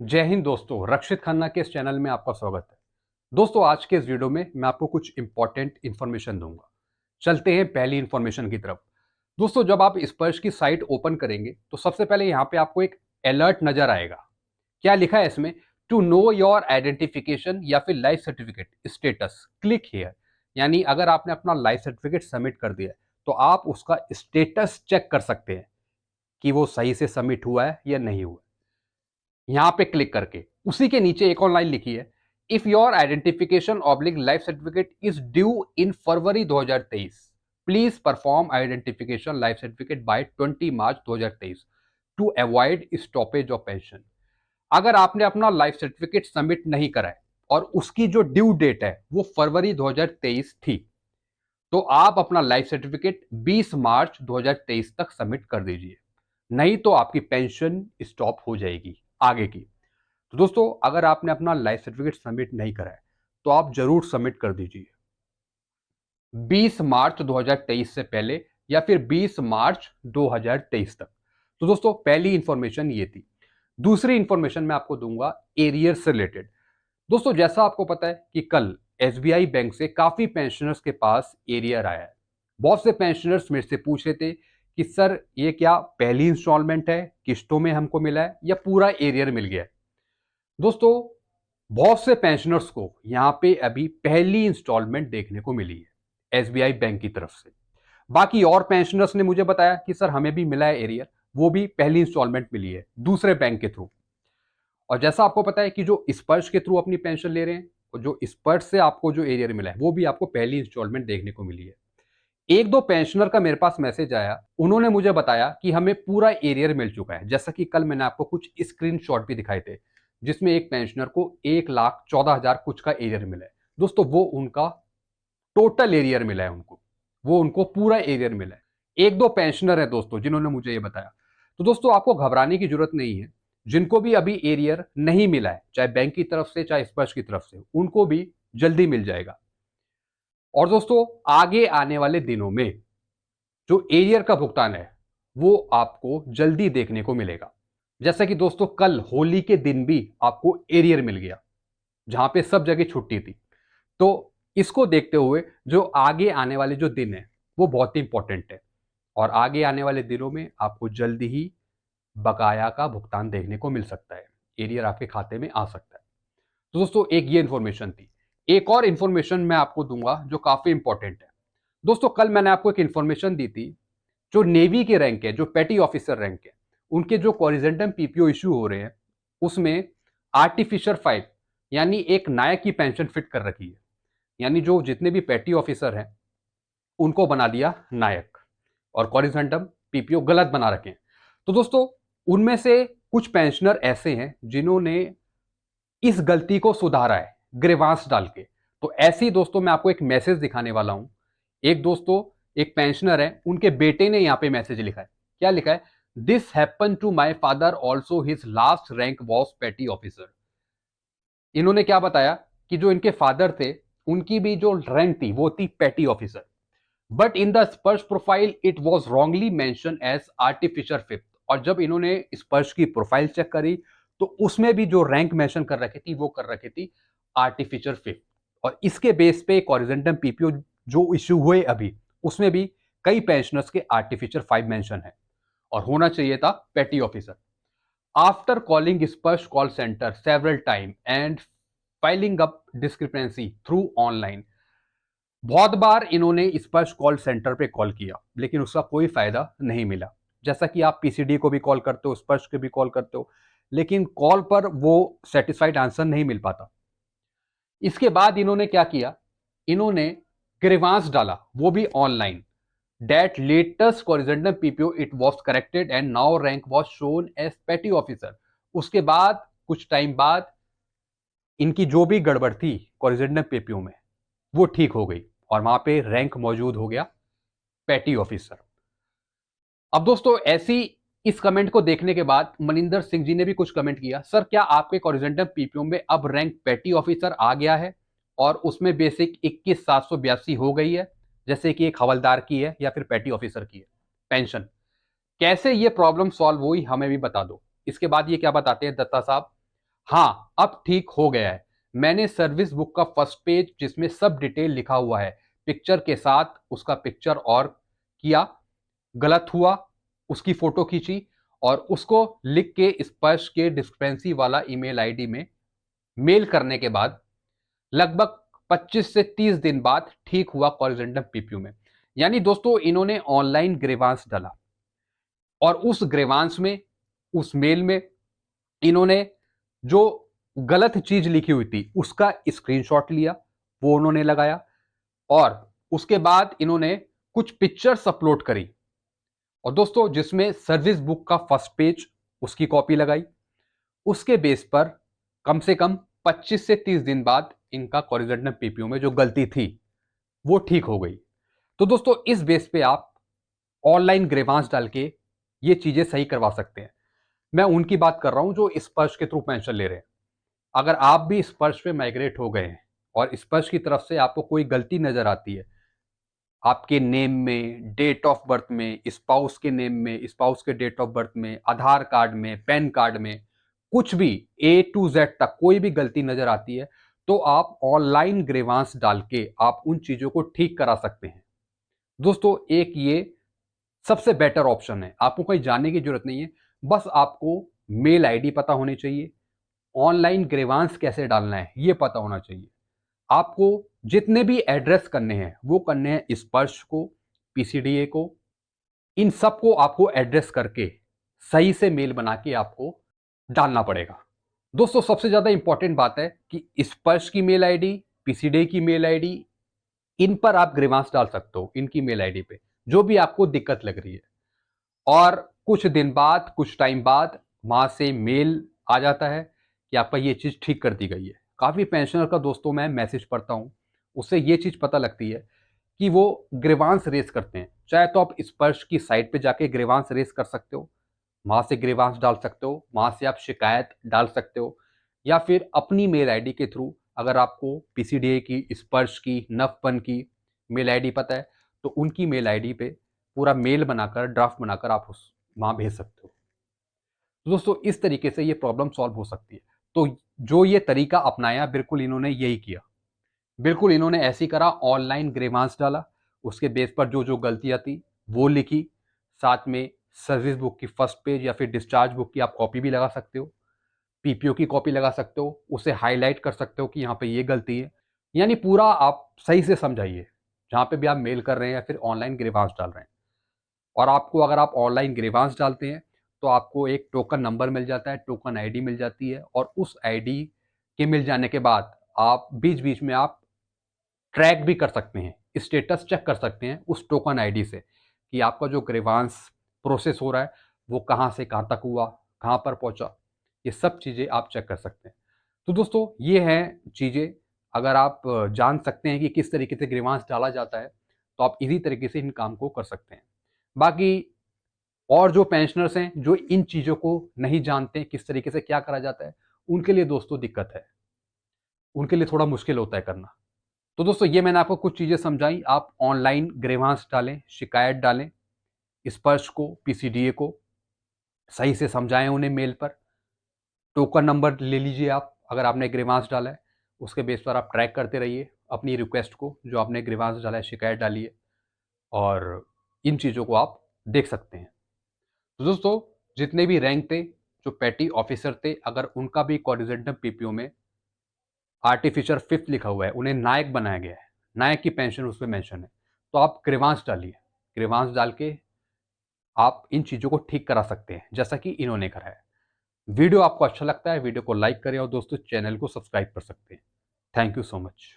जय हिंद दोस्तों, रक्षित खन्ना के इस चैनल में आपका स्वागत है। दोस्तों, आज के इस वीडियो में मैं आपको कुछ इंपॉर्टेंट इन्फॉर्मेशन दूंगा। चलते हैं पहली इन्फॉर्मेशन की तरफ। दोस्तों, जब आप स्पर्श की साइट ओपन करेंगे तो सबसे पहले यहाँ पे आपको एक अलर्ट नजर आएगा। क्या लिखा है इसमें? टू नो योर आइडेंटिफिकेशन या फिर life certificate status, click here. यानी अगर आपने अपना लाइफ सर्टिफिकेट सबमिट कर दिया है तो आप उसका स्टेटस चेक कर सकते हैं कि वो सही से सबमिट हुआ है या नहीं हुआ। यहां पे क्लिक करके उसी के नीचे एक और लाइन लिखी है, if your identification oblique life certificate is due in February 2023, please perform identification life certificate by 20 March 2023 to avoid stoppage of pension. अगर आपने अपना लाइफ सर्टिफिकेट सबमिट नहीं करा है और उसकी जो ड्यू डेट है वो फरवरी 2023 थी, तो आप अपना लाइफ सर्टिफिकेट 20 मार्च 2023 तक सबमिट कर दीजिए, नहीं तो आपकी पेंशन स्टॉप हो जाएगी आगे की। तो दोस्तों, अगर आपने अपना लाइफ सर्टिफिकेट सबमिट नहीं करा है तो आप जरूर सबमिट कर दीजिए 20 मार्च 2023 से पहले या फिर 20 मार्च 2023 तक। तो दोस्तों, पहली इंफॉर्मेशन ये थी। दूसरी इंफॉर्मेशन मैं आपको दूंगा एरियर से रिलेटेड। दोस्तों, जैसा आपको पता है कि कल एसबीआई बैंक से काफी पेंशनर्स के पास एरियर आया है। बहुत से पेंशनर्स मेरे से पूछ रहे थे कि सर, ये क्या पहली इंस्टॉलमेंट है, किस्तों में हमको मिला है या पूरा एरियर मिल गया है? दोस्तों, बहुत से पेंशनर्स को यहां पे अभी पहली इंस्टॉलमेंट देखने को मिली है एसबीआई बैंक की तरफ से। बाकी और पेंशनर्स ने मुझे बताया कि सर, हमें भी मिला है एरियर, वो भी पहली इंस्टॉलमेंट मिली है दूसरे बैंक के थ्रू। और जैसा आपको पता है कि जो स्पर्श के थ्रू अपनी पेंशन ले रहे हैं और जो स्पर्श से आपको जो एरियर मिला है वो भी आपको पहली इंस्टॉलमेंट देखने को मिली है। एक दो पेंशनर का मेरे पास मैसेज आया, उन्होंने मुझे बताया कि हमें पूरा एरियर मिल चुका है। जैसा कि कल मैंने आपको कुछ स्क्रीनशॉट भी दिखाए थे जिसमें एक पेंशनर को 1,14,000 कुछ का एरियर मिला है। दोस्तों, वो उनका टोटल एरियर मिला है उनको, वो उनको पूरा एरियर मिला है। एक दो पेंशनर है दोस्तों जिन्होंने मुझे ये बताया। तो दोस्तों, आपको घबराने की जरूरत नहीं है। जिनको भी अभी एरियर नहीं मिला है, चाहे बैंक की तरफ से चाहे स्पर्श की तरफ से, उनको भी जल्दी मिल जाएगा। और दोस्तों, आगे आने वाले दिनों में जो एरियर का भुगतान है वो आपको जल्दी देखने को मिलेगा। जैसा कि दोस्तों, कल होली के दिन भी आपको एरियर मिल गया जहां पे सब जगह छुट्टी थी। तो इसको देखते हुए जो आगे आने वाले जो दिन है वो बहुत ही इंपॉर्टेंट है और आगे आने वाले दिनों में आपको जल्दी ही बकाया का भुगतान देखने को मिल सकता है, एरियर आपके खाते में आ सकता है। तो दोस्तों, एक ये इंफॉर्मेशन थी। एक और इंफॉर्मेशन मैं आपको दूंगा जो काफी इंपॉर्टेंट है। दोस्तों, कल मैंने आपको एक इंफॉर्मेशन दी थी, जो नेवी के रैंक है, जो पेटी ऑफिसर रैंक है, उनके जो कॉरिजेंटम पीपीओ इशू हो रहे हैं उसमें आर्टिफिशियल 5 यानी एक नायक की पेंशन फिट कर रखी है। यानी जो जितने भी पेटी ऑफिसर हैं उनको बना दिया नायक और कॉरिजेंटम पीपीओ गलत बना रखे हैं। तो दोस्तों, उनमें से कुछ पेंशनर ऐसे हैं जिन्होंने इस गलती को सुधारा है ग्रीवांस डाल के। तो ऐसे ही दोस्तों, मैं आपको एक मैसेज दिखाने वाला हूं। एक दोस्तों, एक पेंशनर है, उनके बेटे ने यहां पे मैसेज लिखा है। क्या लिखा है? This happen to my father also, his last rank was petty officer. इन्होंने क्या बताया कि जो इनके फादर थे उनकी भी जो रैंक थी वो थी petty officer, but in the Sparsh profile it was wrongly mention as artificial fifth. और जब इन्होंने स्पर्श की प्रोफाइल चेक करी तो उसमें भी जो रैंक मेंशन कर रखी थी वो कर रखी थी आर्टिफिशियल फिफ्थ। और इसके बेस पे कॉरिजेंटम पीपीओ जो इश्यू हुए अभी, उसमें भी कई पेंशनर्स के आर्टिफिशियल 5 मेंशन है और होना चाहिए था पेटी ऑफिसर। आफ्टर कॉलिंग स्पर्श call centre several time and filing up discrepancy through online, बहुत बार इन्होंने स्पर्श कॉल सेंटर पे कॉल किया लेकिन उसका कोई फायदा नहीं मिला। जैसा कि आप पीसीडी को भी कॉल करते हो, स्पर्श को भी कॉल करते हो, लेकिन कॉल पर वो सेटिस्फाइड आंसर नहीं मिल पाता। इसके बाद इन्होंने क्या किया? इन्होंने ग्रीवांस डाला, वो भी online. Date latest corrigendum PPO it was corrected and now rank was shown as petty officer. उसके बाद कुछ टाइम बाद इनकी जो भी गड़बड़ थी कॉरिजेंटम पीपीओ में वो ठीक हो गई और वहां पे रैंक मौजूद हो गया पेटी ऑफिसर। अब दोस्तों, ऐसी इस कमेंट को देखने के बाद मनिंदर सिंह जी ने भी कुछ कमेंट किया, सर क्या आपके कॉरिजेंटम पीपीओ में अब रैंक पेटी ऑफिसर आ गया है और उसमें बेसिक 21,782 हो गई है, जैसे कि एक हवलदार की है या फिर पेटी ऑफिसर की है पेंशन? कैसे ये प्रॉब्लम सॉल्व हुई हमें भी बता दो। इसके बाद ये क्या बताते हैं दत्ता साहब, हाँ, अब ठीक हो गया है। मैंने सर्विस बुक का फर्स्ट पेज जिसमें सब डिटेल लिखा हुआ है, पिक्चर के साथ उसका पिक्चर और किया, गलत हुआ, उसकी फोटो खींची और उसको लिख के स्पर्श के डिस्क्रिपेंसी वाला ईमेल आईडी में मेल करने के बाद लगभग 25 से 30 दिन बाद ठीक हुआ कॉरिजेंडम पीपीयू में। यानी दोस्तों इन्होंने ऑनलाइन ग्रीवांस डाला और उस ग्रीवांस में, उस मेल में इन्होंने जो गलत चीज लिखी हुई थी उसका स्क्रीनशॉट लिया, वो उन्होंने लगाया और उसके बाद इन्होंने कुछ पिक्चर्स अपलोड करी और दोस्तों जिसमें सर्विस बुक का फर्स्ट पेज उसकी कॉपी लगाई। उसके बेस पर कम से कम 25 से 30 दिन बाद इनका कॉरिजेंडम पीपीयू में जो गलती थी वो ठीक हो गई। तो दोस्तों इस बेस पे आप ऑनलाइन ग्रीवांस डाल के ये चीजें सही करवा सकते हैं। मैं उनकी बात कर रहा हूं जो स्पर्श के थ्रू पेंशन ले रहे हैं। अगर आप भी स्पर्श पे माइग्रेट हो गए हैं और स्पर्श की तरफ से आपको कोई गलती नजर आती है, आपके नेम में, डेट ऑफ बर्थ में, स्पाउस के नेम में, स्पाउस के डेट ऑफ बर्थ में, आधार कार्ड में, पैन कार्ड में, कुछ भी ए टू जेड तक कोई भी गलती नजर आती है तो आप ऑनलाइन ग्रीवांस डाल के आप उन चीजों को ठीक करा सकते हैं। दोस्तों एक ये सबसे बेटर ऑप्शन है, आपको कहीं जाने की जरूरत नहीं है, बस आपको मेल आईडी पता होनी चाहिए, ऑनलाइन ग्रीवांस कैसे डालना है ये पता होना चाहिए। आपको जितने भी एड्रेस करने हैं वो करने हैं स्पर्श को, पीसीडीए को, इन सबको आपको एड्रेस करके सही से मेल बना के आपको डालना पड़ेगा। दोस्तों सबसे ज्यादा इंपॉर्टेंट बात है कि स्पर्श की मेल आईडी, पीसीडीए की मेल आईडी, इन पर आप ग्रीवांस डाल सकते हो, इनकी मेल आईडी पे जो भी आपको दिक्कत लग रही है। और कुछ दिन बाद, कुछ टाइम बाद वहां से मेल आ जाता है कि आपका ये चीज ठीक कर दी गई है। काफी पेंशनर का दोस्तों मैं मैसेज पढ़ता हूँ, उससे ये चीज पता लगती है कि वो ग्रीवांस रेस करते हैं। चाहे तो आप स्पर्श की साइट पे जाके ग्रीवांस रेस कर सकते हो, वहां से ग्रीवांस डाल सकते हो, वहां से आप शिकायत डाल सकते हो, या फिर अपनी मेल आईडी के थ्रू अगर आपको पीसीडीए की, स्पर्श की, नवपन की मेल आईडी पता है तो उनकी मेल आईडी पे पूरा मेल बनाकर, ड्राफ्ट बनाकर आप उस वहां भेज सकते हो। तो दोस्तों इस तरीके से ये प्रॉब्लम सॉल्व हो सकती है। तो जो ये तरीका अपनाया बिल्कुल इन्होंने यही किया, बिल्कुल इन्होंने ऐसे ही करा, ऑनलाइन ग्रीवांस डाला, उसके बेस पर जो जो गलतियां थी वो लिखी, साथ में सर्विस बुक की फर्स्ट पेज या फिर डिस्चार्ज बुक की आप कॉपी भी लगा सकते हो, पीपीओ की कॉपी लगा सकते हो, उसे हाईलाइट कर सकते हो कि यहाँ पे ये गलती है। यानी पूरा आप सही से समझाइए जहाँ पे भी आप मेल कर रहे हैं या फिर ऑनलाइन ग्रीवांस डाल रहे हैं। और आपको अगर आप ऑनलाइन ग्रीवांस डालते हैं तो आपको एक टोकन नंबर मिल जाता है, टोकन आईडी मिल जाती है और उस आईडी के मिल जाने के बाद आप बीच बीच में आप ट्रैक भी कर सकते हैं, स्टेटस चेक कर सकते हैं उस टोकन आईडी से कि आपका जो ग्रीवांस प्रोसेस हो रहा है वो कहाँ से कहाँ तक हुआ, कहाँ पर पहुँचा, ये सब चीज़ें आप चेक कर सकते हैं। तो दोस्तों ये हैं चीज़ें, अगर आप जान सकते हैं कि किस तरीके से ग्रीवांस डाला जाता है तो आप इजी तरीके से इन काम को कर सकते हैं। बाकी और जो पेंशनर्स हैं जो इन चीज़ों को नहीं जानते किस तरीके से क्या करा जाता है, उनके लिए दोस्तों दिक्कत है, उनके लिए थोड़ा मुश्किल होता है करना। तो दोस्तों ये मैंने आपको कुछ चीज़ें समझाई, आप ऑनलाइन ग्रीवांस डालें, शिकायत डालें, स्पर्श को, पीसीडीए को सही से समझाएं उन्हें मेल पर, टोकन नंबर ले लीजिए आप अगर आपने ग्रीवांस डाला है, उसके बेस पर आप ट्रैक करते रहिए अपनी रिक्वेस्ट को जो आपने ग्रीवांस डाला है, शिकायत डाली है, और इन चीज़ों को आप देख सकते हैं। तो दोस्तों जितने भी रैंक थे, जो पैटी ऑफिसर थे, अगर उनका भी कॉरिजेंटम पीपीओ में आर्टिफिशियल फिफ्थ लिखा हुआ है, उन्हें नायक बनाया गया है, नायक की पेंशन उसमें मेंशन है, तो आप ग्रीवांस डालिए, ग्रीवांस डाल के आप इन चीज़ों को ठीक करा सकते हैं जैसा कि इन्होंने करा है। वीडियो आपको अच्छा लगता है, वीडियो को लाइक करें और दोस्तों चैनल को सब्सक्राइब कर सकते हैं। Thank you so much.